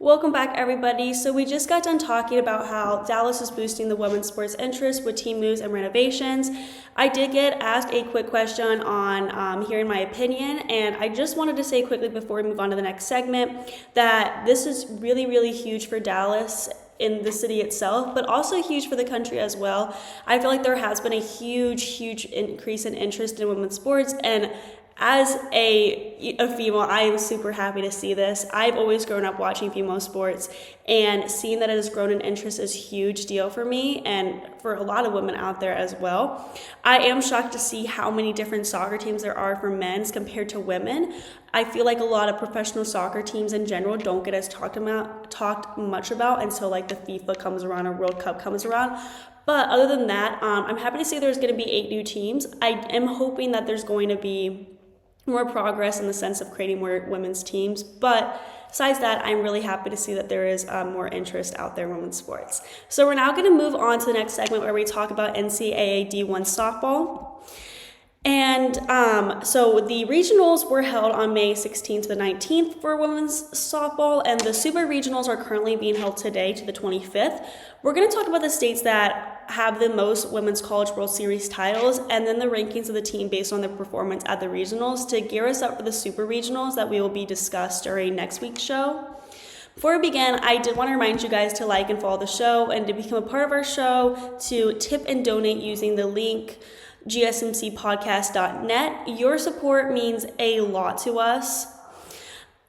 Welcome back, everybody. So we just got done talking about how Dallas is boosting the women's sports interest with team moves and renovations. I did get asked a quick question on hearing my opinion, and I just wanted to say quickly before we move on to the next segment that this is really, really huge for Dallas in the city itself, but also huge for the country as well. I feel like there has been a huge increase in interest in women's sports, and as a female, I am super happy to see this. I've always grown up watching female sports, and seeing that it has grown in interest is a huge deal for me and for a lot of women out there as well. I am shocked to see how many different soccer teams there are for men's compared to women. I feel like a lot of professional soccer teams in general don't get as talked much about until like the FIFA comes around or World Cup comes around. But other than that, I'm happy to see there's going to be 8 new teams. I am hoping that there's going to be more progress in the sense of creating more women's teams. But besides that, I'm really happy to see that there is more interest out there in women's sports. So we're now going to move on to the next segment where we talk about NCAA D1 softball. And so the regionals were held on May 16th to the 19th for women's softball, and the super regionals are currently being held today to the 25th. We're going to talk about the states that have the most women's college World Series titles, and then the rankings of the team based on their performance at the regionals to gear us up for the super regionals that we will be discussed during next week's show. Before we begin, I did want to remind you guys to like and follow the show, and to become a part of our show, to tip and donate using the link GSMCpodcast.net. Your support means a lot to us.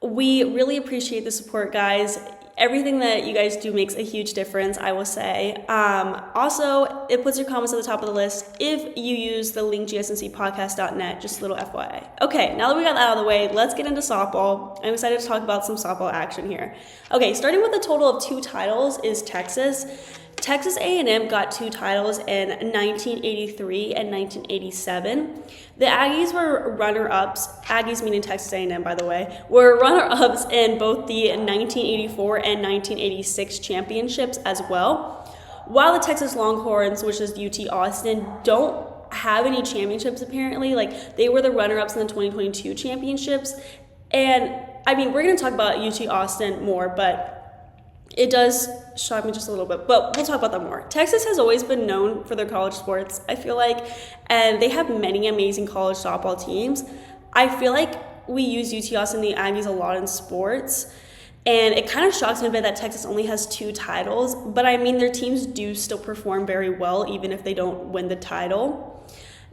We really appreciate the support, guys. Everything that you guys do makes a huge difference, I will say. Also, it puts your comments at the top of the list if you use the link GSMCpodcast.net, just a little FYI. Okay, now that we got that out of the way, let's get into softball. I'm excited to talk about some softball action here. Okay, starting with a total of 2 titles is Texas. Texas A&M got 2 titles in 1983 and 1987. The Aggies were runner-ups, Aggies meaning Texas A&M, by the way, were runner-ups in both the 1984 and 1986 championships as well. While the Texas Longhorns, which is UT Austin, don't have any championships apparently, like they were the runner-ups in the 2022 championships. And I mean, we're going to talk about UT Austin more, but it does shock me just a little bit, but we'll talk about that more. Texas has always been known for their college sports, I feel like, and they have many amazing college softball teams. I feel like we use UT Austin and the Aggies a lot in sports, and it kind of shocks me a bit that Texas only has 2 titles, but I mean, their teams do still perform very well, even if they don't win the title.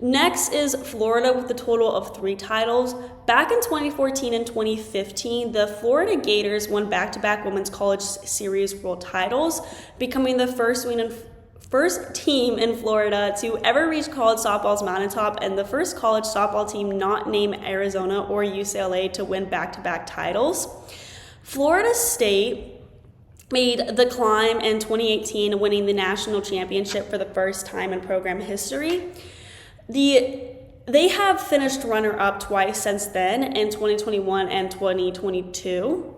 Next is Florida with a total of 3 titles. Back in 2014 and 2015, the Florida Gators won back-to-back Women's College Series World titles, becoming the first team in Florida to ever reach college softball's mountaintop and the first college softball team not named Arizona or UCLA to win back-to-back titles. Florida State made the climb in 2018, winning the national championship for the first time in program history. They have finished runner-up twice since then, in 2021 and 2022.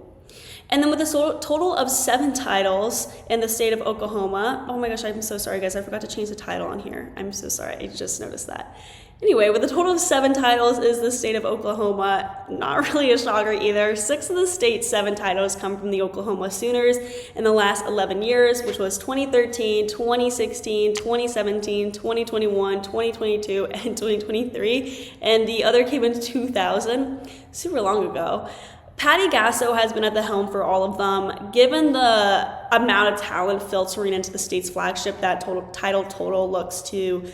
And then with a total of 7 titles in the state of Oklahoma. Oh my gosh, I'm so sorry, guys. I forgot to change the title on here. I'm so sorry. I just noticed that. Anyway, with a total of 7 titles is the state of Oklahoma. Not really a shocker either. 6 of the state's 7 titles come from the Oklahoma Sooners in the last 11 years, which was 2013, 2016, 2017, 2021, 2022, and 2023. And the other came in 2000, super long ago. Patty Gasso has been at the helm for all of them. Given the amount of talent filtering into the state's flagship, that title total looks to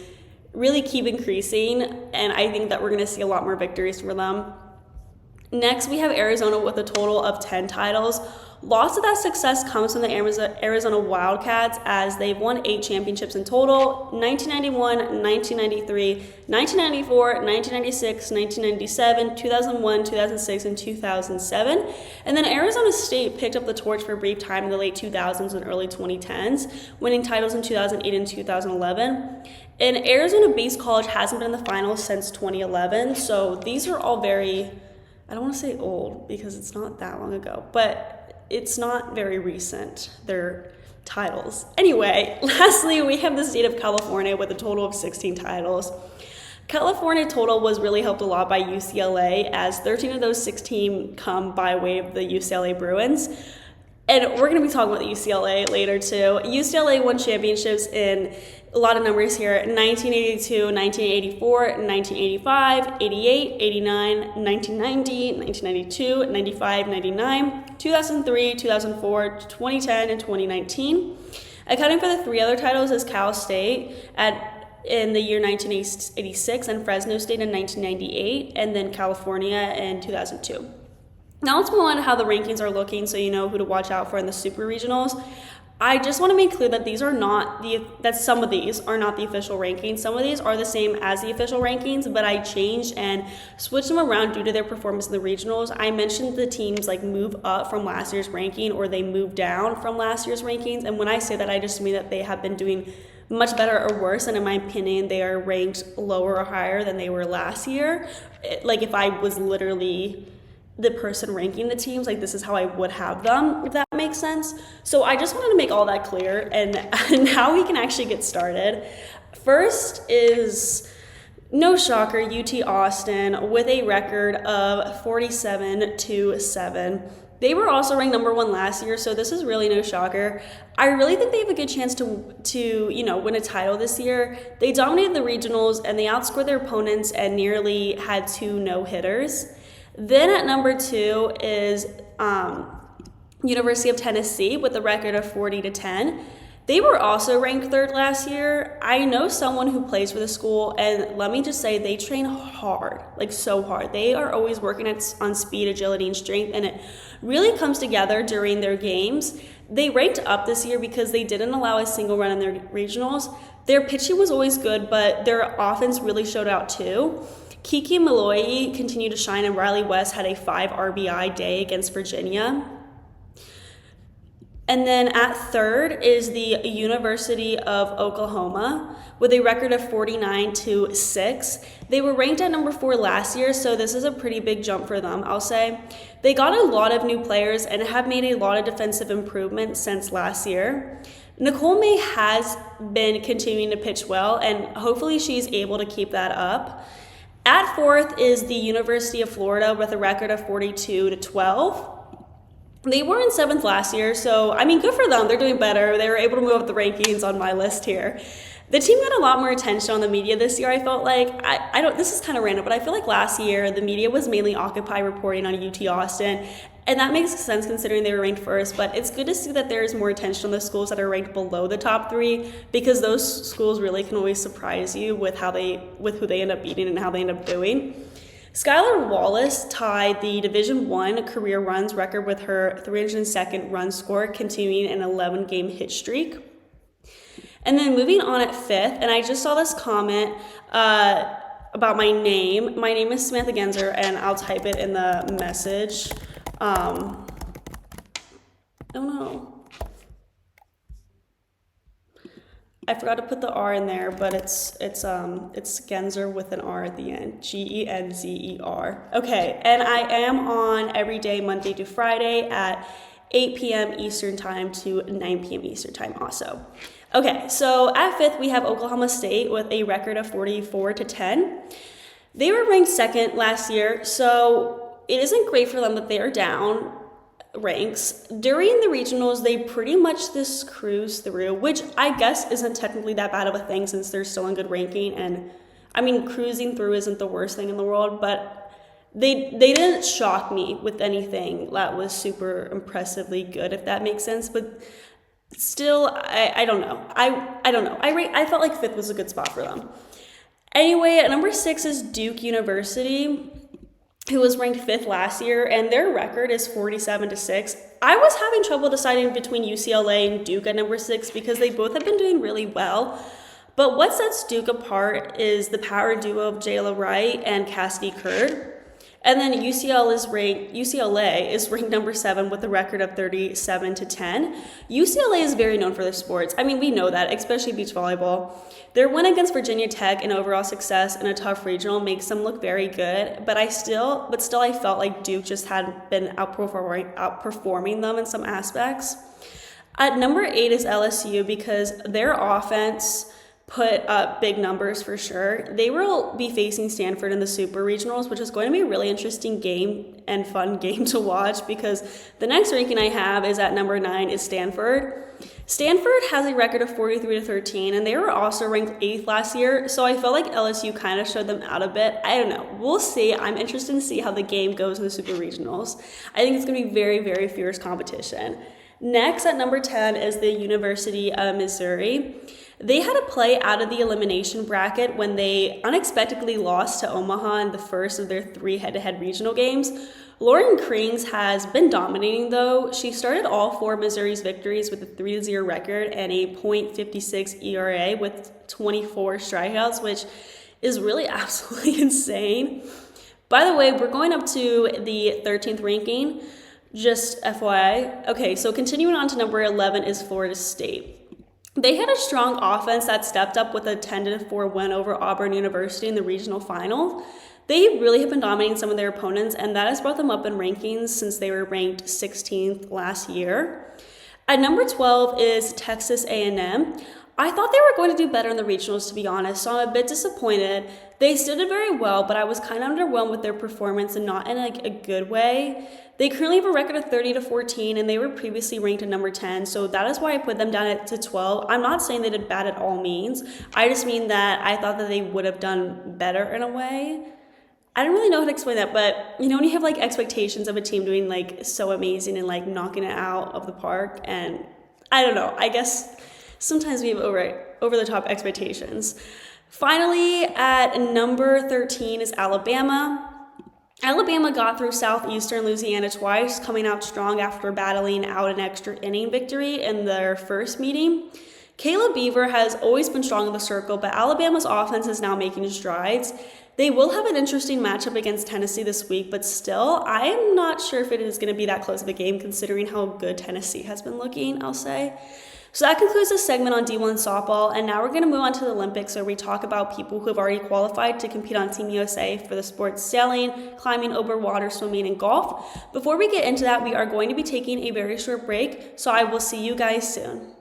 really keep increasing, and I think that we're going to see a lot more victories for them. Next, we have Arizona with a total of 10 titles. Lots of that success comes from the Arizona Wildcats, as they've won 8 championships in total: 1991, 1993, 1994, 1996, 1997, 2001, 2006, and 2007. And then Arizona State picked up the torch for a brief time in the late 2000s and early 2010s, winning titles in 2008 and 2011. And Arizona-based college hasn't been in the finals since 2011, so these are all very, I don't want to say old because it's not that long ago, but it's not very recent, their titles. Anyway, lastly, we have the state of California with a total of 16 titles. California total was really helped a lot by UCLA, as 13 of those 16 come by way of the UCLA Bruins. And we're going to be talking about UCLA later too. UCLA won championships in a lot of numbers here: 1982, 1984, 1985, 88, 89, 1990, 1992, 95, 99, 2003, 2004, 2010, and 2019. Accounting for the 3 other titles is Cal State in the year 1986 and Fresno State in 1998, and then California in 2002. Now let's move on to how the rankings are looking so you know who to watch out for in the super regionals. I just want to make clear that some of these are not the official rankings. Some of these are the same as the official rankings, but I changed and switched them around due to their performance in the regionals. I mentioned the teams like move up from last year's ranking or they move down from last year's rankings. And when I say that, I just mean that they have been doing much better or worse, and in my opinion, they are ranked lower or higher than they were last year. Like if I was literally the person ranking the teams, like this is how I would have them, if that makes sense. So I just wanted to make all that clear, and now we can actually get started. First is, no shocker, UT Austin with a record of 47-7. They were also ranked number 1 last year, so this is really no shocker. I really think they have a good chance to win a title this year. They dominated the regionals and they outscored their opponents and nearly had 2 no-hitters. Then at number 2 is University of Tennessee with a record of 40-10. They were also ranked 3rd last year. I know someone who plays for the school, and let me just say they train hard, like so hard. They are always working on speed, agility, and strength, and it really comes together during their games. They ranked up this year because they didn't allow a single run in their regionals. Their pitching was always good, but their offense really showed out too. Kiki Malloy continued to shine, and Riley West had a 5 RBI day against Virginia. And then at 3rd is the University of Oklahoma with a record of 49-6. They were ranked at number 4 last year, so this is a pretty big jump for them, I'll say. They got a lot of new players and have made a lot of defensive improvements since last year. Nicole May has been continuing to pitch well, and hopefully she's able to keep that up. At 4th is the University of Florida with a record of 42-12. They were in 7th last year, so I mean, good for them. They're doing better. They were able to move up the rankings on my list here. The team got a lot more attention on the media this year. I felt like, this is kind of random, but I feel like last year the media was mainly occupied reporting on UT Austin, and that makes sense considering they were ranked 1st, but it's good to see that there is more attention on the schools that are ranked below the top 3, because those schools really can always surprise you with who they end up beating and how they end up doing. Skylar Wallace tied the Division I career runs record with her 302nd run score, continuing an 11-game hit streak. And then moving on at 5th, and I just saw this comment about my name. My name is Samantha Genzer, and I'll type it in the message. Oh no. I forgot to put the R in there, but it's Genzer with an R at the end. Genzer. Okay, and I am on every day, Monday to Friday at 8 p.m. Eastern Time to 9 p.m. Eastern Time also. Okay, so at 5th, we have Oklahoma State with a record of 44-10. They were ranked 2nd last year, so it isn't great for them that they are down ranks. During the regionals, they pretty much just cruise through, which I guess isn't technically that bad of a thing since they're still in good ranking. And I mean, cruising through isn't the worst thing in the world, but they didn't shock me with anything that was super impressively good, if that makes sense. But still, I don't know. I don't know. I felt like 5th was a good spot for them. Anyway, at number 6 is Duke University, who was ranked 5th last year, and their record is 47-6. I was having trouble deciding between UCLA and Duke at number 6 because they both have been doing really well. But what sets Duke apart is the power duo of Jayla Wright and Cassidy Curd. And then UCLA is ranked number 7 with a record of 37-10. UCLA is very known for their sports. I mean, we know that, especially beach volleyball. Their win against Virginia Tech and overall success in a tough regional makes them look very good. But still, I felt like Duke just had been outperforming them in some aspects. At number 8 is LSU because their offense put up big numbers for sure. They will be facing Stanford in the Super Regionals, which is going to be a really interesting game and fun game to watch because the next ranking I have is at number 9 is Stanford. Stanford has a record of 43-13, and they were also ranked 8th last year, so I felt like LSU kind of showed them out a bit. I don't know. We'll see. I'm interested to see how the game goes in the Super Regionals. I think it's going to be very, very fierce competition. Next, at number 10 is the University of Missouri. They had to play out of the elimination bracket when they unexpectedly lost to Omaha in the first of their 3 head-to-head regional games. Lauren Krings has been dominating, though. She started all 4 of Missouri's victories with a 3-0 record and a .56 ERA with 24 strikeouts, which is really absolutely insane. By the way, we're going up to the 13th ranking, just FYI. Okay, so continuing on to number 11 is Florida State. They had a strong offense that stepped up with a 10-4 win over Auburn University in the regional final. They really have been dominating some of their opponents, and that has brought them up in rankings since they were ranked 16th last year. At number 12 is Texas A&M. I thought they were going to do better in the regionals, to be honest, so I'm a bit disappointed. They still did very well, but I was kind of underwhelmed with their performance and not in a good way. They currently have a record of 30-14, and they were previously ranked at number 10, so that is why I put them down to 12. I'm not saying they did bad at all means. I just mean that I thought that they would have done better in a way. I don't really know how to explain that, but you know when you have like expectations of a team doing like so amazing and like knocking it out of the park, and I don't know, I guess sometimes we have over the top expectations. Finally, at number 13 is Alabama. Alabama got through Southeastern Louisiana twice, coming out strong after battling out an extra inning victory in their first meeting. Caleb Beaver has always been strong in the circle, but Alabama's offense is now making strides. They will have an interesting matchup against Tennessee this week, but still, I am not sure if it is going to be that close of a game considering how good Tennessee has been looking, I'll say. So that concludes this segment on D1 softball, and now we're going to move on to the Olympics where we talk about people who have already qualified to compete on Team USA for the sports sailing, climbing over water, swimming, and golf. Before we get into that, we are going to be taking a very short break, so I will see you guys soon.